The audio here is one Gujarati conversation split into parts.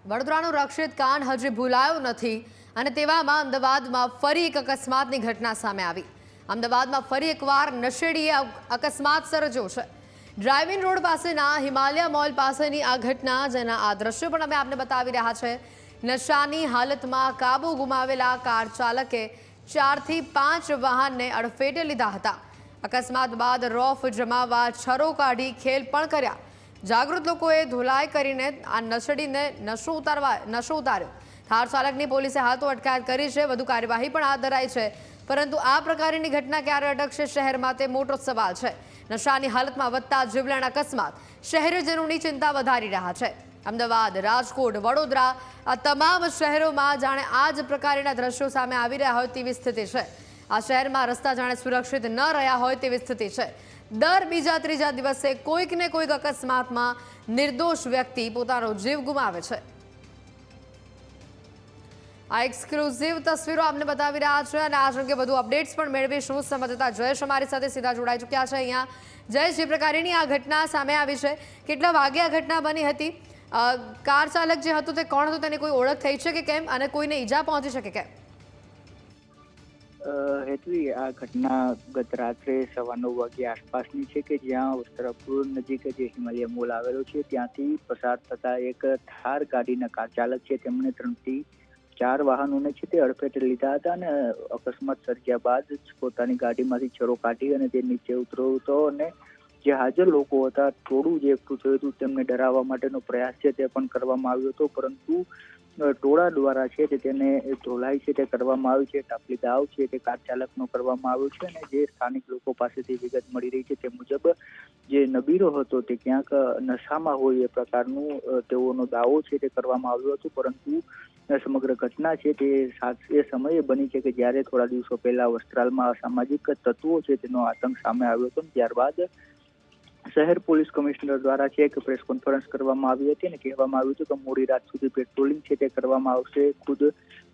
વડોદરાનું રક્ષિત કાંડ હજી ભૂલાયો નથી અને તેવામાં અમદાવાદમાં ફરી એક અકસ્માતની ઘટના સામે આવી। અમદાવાદમાં ફરી એકવાર નશેડીએ અકસ્માત સર્જ્યો છે। ડ્રાઇવિંગ રોડ પાસેના હિમાલયા મોલ પાસેની આ ઘટના, જેના આ દ્રશ્યો પણ અમે આપને બતાવી રહ્યા છે। નશાની હાલતમાં કાબુ ગુમાવેલા કાર ચાલકે 4 થી 5 વાહનને અડફેટે લીધા હતા। અકસ્માત બાદ રોફ જમાવવા છરો કાઢી ખેલ પણ કર્યા। જાગૃત લોકોએ ધોલાઈ કરીને આ નશેડીને નશો ઉતાર્યો। થાર ચાલકની પોલીસે હાથો અટકાયત કરી છે। વધુ કાર્યવાહી પણ હાથ ધરાઈ છે, પરંતુ આ પ્રકારની ઘટના ક્યારે અટકશે, શહેરમાં તે મોટો સવાલ છે। નશાની હાલતમાં વધતા જીવલેણ અકસ્માત શહેરીજનોની ચિંતા વધારી રહ્યા છે। અમદાવાદ, રાજકોટ, વડોદરા આ તમામ શહેરોમાં જાણે આ જ પ્રકારના દ્રશ્યો સામે આવી રહ્યા હોય તેવી સ્થિતિ છે। આ શહેરમાં રસ્તા જાણે સુરક્ષિત ન રહ્યા હોય તેવી સ્થિતિ છે। દર બીજા ત્રીજા દિવસે કોઈક ને કોઈક અકસ્માતમાં નિર્દોષ વ્યક્તિ પોતાનો જીવ ગુમાવે છે। આ એક્સક્લુઝિવ તસવીરો આપને બતાવી રહ્યા છે અને આ અંગે વધુ અપડેટ્સ પણ મેળવીશું। સંવાદદાતા જયેશ અમારી સાથે સીધા જોડાઈ ચૂક્યા છે અહીંયા। જયેશ, જે પ્રકારની આ ઘટના સામે આવી છે, કેટલા વાગે આ ઘટના બની હતી? કાર ચાલક જે હતો તે કોણ હતો, તેની કોઈ ઓળખ થઈ છે કે કેમ, અને કોઈને ઈજા પહોંચી શકે કેમ? હેતવી, આ ઘટના ગત રાત્રે 9:15 વાગ્યે આસપાસની છે કે જ્યાં વસ્ત્રાપુર નજીક જે હિમાલયા મોલ આવેલો છે ત્યાંથી પસાર થતા એક થાર ગાડીના કાર ચાલક છે તેમણે 3 થી 4 વાહનોને છે તે અડફેટે લીધા હતા અને અકસ્માત સર્જ્યા બાદ પોતાની ગાડીમાંથી છરો કાઢી અને તે નીચે ઉતર્યો હતો અને જે હાજર લોકો હતા, ટોળું જે એકઠું થયું હતું, તેમને ડરાવવા માટેનો પ્રયાસ છે તે પણ કરવામાં આવ્યો હતો, પરંતુ ટોળા દ્વારા છે તે તેને ધોલાઈ છે તે કરવામાં આવી છે। ટાપલી દાવ છે તે કાર ચાલકનો કરવામાં આવ્યો છે અને જે સ્થાનિક લોકો પાસેથી વિગત મળી રહી છે તે મુજબ જે નબીરો હતો તે ક્યાંક નશામાં હોય એ પ્રકારનું તેઓનો દાવો છે તે કરવામાં આવ્યો હતો, પરંતુ સમગ્ર ઘટના છે તે એ સમયે બની છે કે જ્યારે થોડા દિવસો પહેલા વસ્ત્રાલમાં અસામાજિક તત્વો છે તેનો આતંક સામે આવ્યો હતો। ત્યારબાદ શહેર પોલીસ કમિશનર દ્વારા છે એક પ્રેસ કોન્ફરન્સ કરવામાં આવી હતી અને કહેવામાં આવ્યું હતું કે મોડી રાત સુધી પેટ્રોલિંગ છે તે કરવામાં આવશે। ખુદ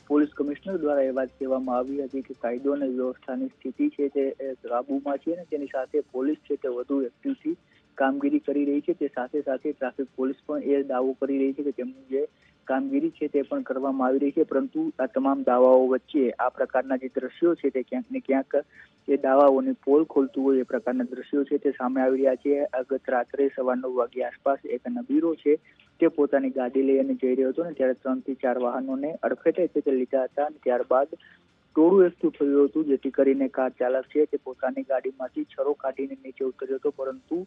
પોલીસ કમિશનર દ્વારા એ વાત કહેવામાં આવી હતી કે કાયદો અને વ્યવસ્થાની સ્થિતિ છે તે કાબૂમાં છે અને તેની સાથે પોલીસ છે તે વધુ એક્ટિવથી કામગીરી કરી રહી છે। તે સાથે સાથે ટ્રાફિક પોલીસ પણ એ દાવો કરી રહી છે કે તેમની જે કામગીરી છે તે પણ કરવામાં આવી રહી છે, પરંતુ આ તમામ દાવાઓ વચ્ચે આ પ્રકારના જે દ્રશ્યો છે તે ક્યાંક ને ક્યાંક એ દાવાઓની પોલ ખોલતું હોય એ પ્રકારના દ્રશ્યો છે તે સામે આવી રહ્યા છે। ગત રાત્રે 9:15 વાગ્યા આસપાસ એક નબીરો છે તે પોતાની ગાડી લઈને જઈ રહ્યો હતો ને ત્યારે 3 થી 4 વાહનોને અડફેટે છે તે લીધા હતા અને ત્યારબાદ ટોળું એકઠું થયું હતું, જેથી કરીને કાર ચાલક છે તે પોતાની ગાડીમાંથી છરો કાઢીને નીચે ઉતર્યો હતો, પરંતુ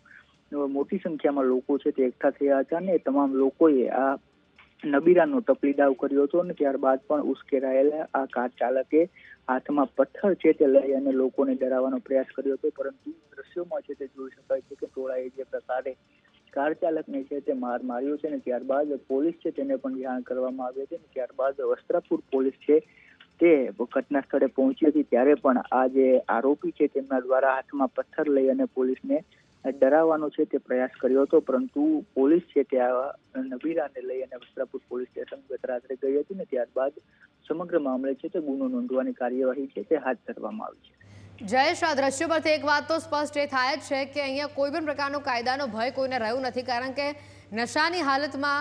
મોટી સંખ્યામાં લોકો છે તે એકઠા થયા હતા અને તમામ લોકોએ આ નબીરાનો ટપલી દાવ કર્યો હતો અને ત્યારબાદ પણ ઉશ્કેરાયેલા આ કાર ચાલકે હાથમાં પથ્થર છે તે લઈ અને લોકોને ડરાવવાનો પ્રયાસ કર્યો હતો, પરંતુ દ્રશ્યોમાં છે તે જોઈ શકાય છે કે ટોળાએ જે પ્રકારે કાર ચાલકને છે તે માર માર્યો છે અને ત્યારબાદ પોલીસ છે તેને પણ જાણ કરવામાં આવી હતી અને ત્યારબાદ વસ્ત્રાપુર પોલીસ છે તે ઘટના સ્થળે પહોંચી હતી। ત્યારે પણ આ જે આરોપી છે તેમના દ્વારા હાથમાં પથ્થર લઈ અને પોલીસને ડરાવવાનો છે તે પ્રયાસ કર્યો હતો, પરંતુ પોલીસ છે તે આ નબીરાને લઈ અને વસ્ત્રાપુર પોલીસ સ્ટેશન ગત રાત્રે ગઈ હતી ને ત્યારબાદ સમગ્ર મામલે છે તે ગુનો નોંધવાની કાર્યવાહી છે તે હાથ ધરવામાં આવી છે। જયેશ, આ દ્રશ્યો પરથી એક વાત તો સ્પષ્ટ એ થાય જ છે કે અહીંયા કોઈ પણ પ્રકારનો કાયદાનો ભય કોઈને રહ્યો નથી, કારણ કે નશાની હાલતમાં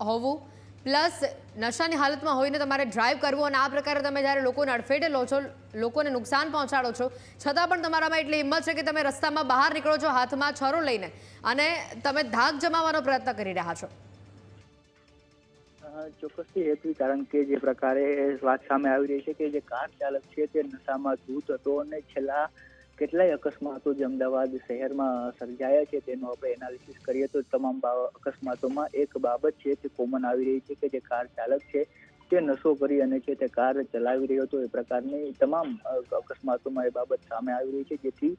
હોવું પ્લસ નશાની હાલતમાં હોઈને તમારે ડ્રાઈવ કરવું અને આ પ્રકારે તમે જ્યારે લોકોને અડફેટે લો છો, લોકોને નુકસાન પહોંચાડો છો, છતાં પણ તમારામાં એટલી હિંમત છે કે તમે રસ્તામાં બહાર નીકળો છો હાથમાં છરો લઈને અને તમે ધાક જમાવવાનો પ્રયત્ન કરી રહ્યા છો। ચોક્કસથી હેતુ, કારણ કે જે પ્રકારે વાત સામે આવી રહી છે કે જે કાર ચાલક છે તે નશામાં ધૂત હતો અને છેલ્લા કેટલાય અકસ્માતો જે અમદાવાદ શહેરમાં સર્જાયા છે તેનો આપણે એનાલિસિસ કરીએ તો તમામ અકસ્માતોમાં એક બાબત છે તે કોમન આવી રહી છે કે જે કાર ચાલક છે તે નશો કરી અને છે તે કાર ચલાવી રહ્યો હતો। એ પ્રકારની તમામ અકસ્માતોમાં એ બાબત સામે આવી રહી છે, જેથી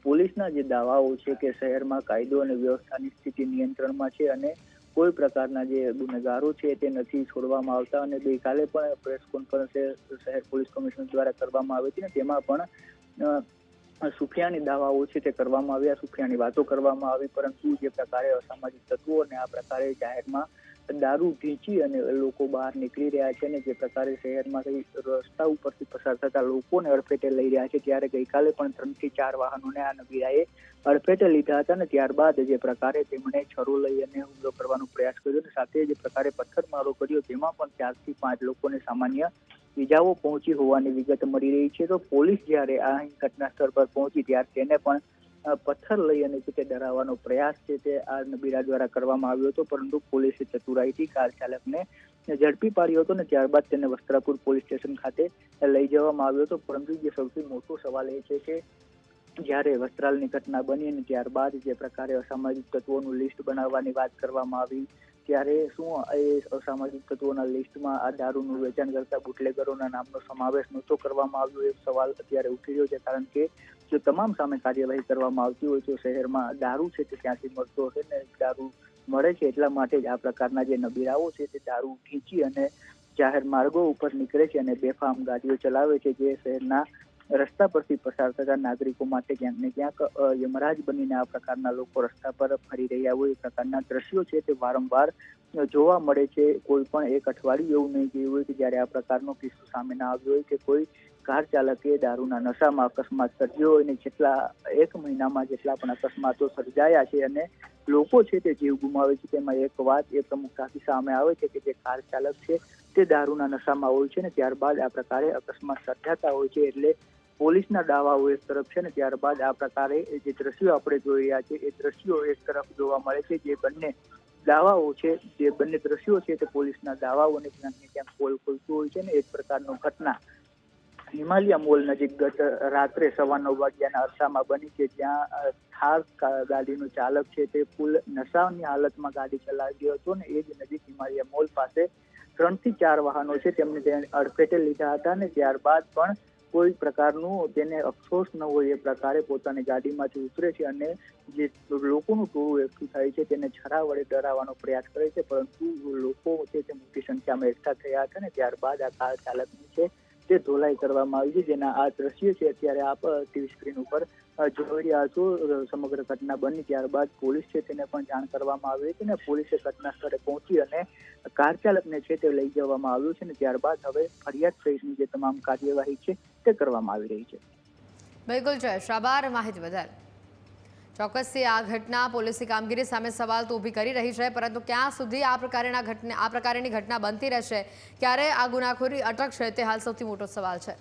પોલીસના જે દાવાઓ છે કે શહેરમાં કાયદો અને વ્યવસ્થાની સ્થિતિ નિયંત્રણમાં છે અને કોઈ પ્રકારના જે ગુનેગારો છે તે નથી છોડવામાં આવતા અને ગઈકાલે પણ પ્રેસ કોન્ફરન્સ શહેર પોલીસ કમિશનર દ્વારા કરવામાં આવી હતી ને તેમાં પણ સુફિયાની દાવાઓ છે તે કરવામાં આવ્યા, સુફિયાની વાતો કરવામાં આવી, પરંતુ જે પ્રકારે અસામાજિક તત્વો અને આ પ્રકારે જાહેરમાં દારૂ ઢીંચી અને લોકો બહાર નીકળી રહ્યા છે અને જે પ્રકારે શહેરમાંથી રસ્તા ઉપરથી પસાર થતા લોકોને અડફેટે લઈ રહ્યા છે, ત્યારે ગઈકાલે પણ 3 થી 4 વાહનોને આ નબીરાએ અડફેટે લીધા હતા અને ત્યારબાદ જે પ્રકારે તેમણે છરો લઈ અને હુમલો કરવાનો પ્રયાસ કર્યો અને સાથે જે પ્રકારે પથ્થરમારો કર્યો તેમાં પણ 4 થી 5 લોકોને સામાન્ય ઈજાઓ પહોંચી હોવાની વિગત મળી રહી છે. તો પોલીસ જ્યારે આ ઘટના સ્થળ પર પહોંચી ત્યારે તેને પણ પથ્થર લઈ અને તે ડરાવવાનો પ્રયાસ છે તે આ નબીરા દ્વારા કરવામાં આવ્યો હતો, પરંતુ પોલીસે ચતુરાઈથી કાર ચાલકને ઝડપી પાડ્યો હતો અને ત્યારબાદ તેને વસ્ત્રાપુર પોલીસ સ્ટેશન ખાતે લઈ જવામાં આવ્યો હતો. પરંતુ જે સૌથી મોટો સવાલ એ છે કે જ્યારે વસ્ત્રાલની ઘટના બની અને ત્યારબાદ જે પ્રકારે અસામાજિક તત્વોનું લિસ્ટ બનાવવાની વાત કરવામાં આવી, ત્યારે શું એ અસામાજિક તત્વોના લિસ્ટમાં આ દારૂનું વેચાણ કરતા બુટલેગરોના નામનો સમાવેશ નહોતો કરવામાં આવ્યો? એ સવાલ અત્યારે ઉઠી રહ્યો છે, કારણ કે જો તમામ સામે કાર્યવાહી કરવામાં આવતી હોય તો શહેરમાં દારૂ છે તે ક્યાંથી મળતો હશે ને દારૂ મળે છે એટલા માટે જ આ પ્રકારના જે નબીરાઓ છે તે દારૂ ઢીંચી અને જાહેર માર્ગો ઉપર નીકળે છે અને બેફામ ગાડીઓ ચલાવે છે, જે શહેરના રસ્તા પરથી પસાર થતા નાગરિકો માટે ક્યાંક ને ક્યાંક યમરાજ બનીને આ પ્રકારના લોકો રસ્તા પર ફરી રહ્યા હોય એ પ્રકારના દ્રશ્યો છે તે વારંવાર જોવા મળે છે. કોઈ પણ એક અઠવાડિયું એવું નહીં ગયું હોય કે જ્યારે આ પ્રકારનો કિસ્સો સામે ના આવ્યો હોય કે કોઈ કાર ચાલકે દારૂના નશામાં અકસ્માત સર્જ્યો હોય અને જેટલા 1 મહિનામાં જેટલા પણ અકસ્માતો સર્જાયા છે અને લોકો છે તે જીવ ગુમાવે છે, તેમાં એક વાત એ પ્રમુખતાથી સામે આવે છે કે જે કાર ચાલક છે તે દારૂના નશામાં હોય છે ને ત્યારબાદ આ પ્રકારે અકસ્માત સર્જાતા હોય છે. એટલે પોલીસના દાવાઓ એક તરફ છે ને ત્યારબાદ આ પ્રકારે જે દ્રશ્યો આપણે જોઈ રહ્યા છે એ દ્રશ્યો એક તરફ જોવા મળે છે. જે બંને દાવાઓ છે, જે બંને દ્રશ્યો છે તે પોલીસના દાવાઓને ક્યાંક ને ક્યાંક પોલ ખોલતું હોય છે ને એક પ્રકારનો ઘટના હિમાલયા મોલ નજીક ગત રાત્રે 9:15 વાગ્યાના અરસામાં બની છે, જ્યાં થાર ગાડીનો ચાલક છે તે ફૂલ નશાની હાલતમાં ગાડી ચલાવ્યો હતો ને એ જ નજીક હિમાલયા મોલ પાસે 3 થી 4 વાહનો છે તેમને અડફેટે લીધા હતા અને ત્યારબાદ પણ કોઈ પ્રકારનું તેને અફસોસ ન હોય એ પ્રકારે પોતાની ગાડીમાંથી ઉતરે છે અને જે લોકોનું ટોળું એકઠું થાય છે તેને છરા વડે ડરાવવાનો પ્રયાસ કરે છે, પરંતુ લોકો છે તે મોટી સંખ્યામાં એકઠા થયા હતા ને ત્યારબાદ આ કાર ચાલકની છે તે ધોલાઈ કરવામાં આવી છે, જેના આ દ્રશ્ય છે અત્યારે આપ ટીવી સ્ક્રીન ઉપર જોઈ રહ્યા છો. સમગ્ર ઘટના બની ત્યારબાદ પોલીસ છે તેને પણ જાણ કરવામાં આવી છે અને પોલીસે ઘટના સ્થળે પહોંચી અને કાર ચાલકને છે તે લઈ જવામાં આવ્યું છે અને ત્યારબાદ હવે ફરિયાદ સહિતની જે તમામ કાર્યવાહી છે તે કરવામાં આવી રહી છે. બિલકુલ જયેશ, આભાર માહિતી બદલ. ચોક્કસથી આ ઘટના પોલીસની કામગીરી સામે સવાલ તો ઊભી કરી રહી છે, પરંતુ ક્યાં સુધી આ પ્રકારની ઘટના બનતી રહેશે, ક્યારે આ ગુનાખોરી અટકશે તે હાલ સૌથી મોટો સવાલ છે.